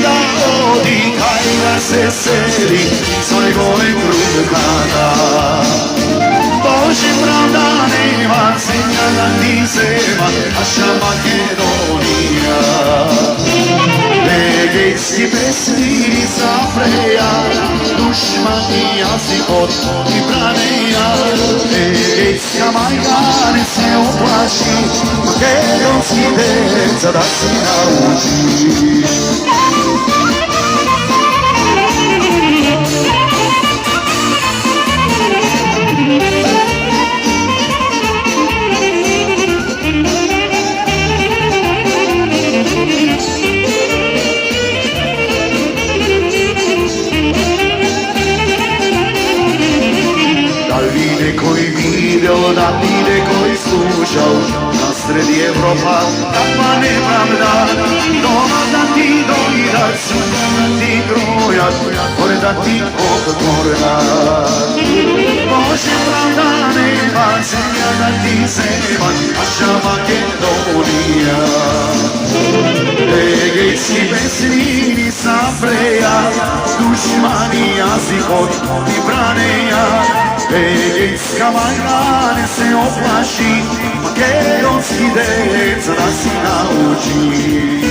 da odi kaj da se seli svoje gole krukata. Bože pravda nema, zemlja na ti zema, naša Makedonija. Egejski pesmiri Freja, dušmanija si od i braneja. Egejska majka ne se oplaši, makedonski deca da se naučiš. Koji video, da li nekoj slušao, na sredi Evropa takva nepravda. Doma da ti dojiraš, sutra da ti grojaš, gore da ti odmornaš. Bože pravda nema, zemlja da ti zema, naša Makedonija. Egejski pesmini Freja, dušmani jazik od i braneja. Egejska majka ne se oplaši, makedonski deca da si nauči.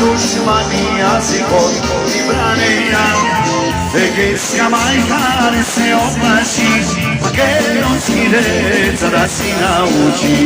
Dušmani jazik od i braneja. Egejska majka ne se oplaši, makedonski deca da si nauči.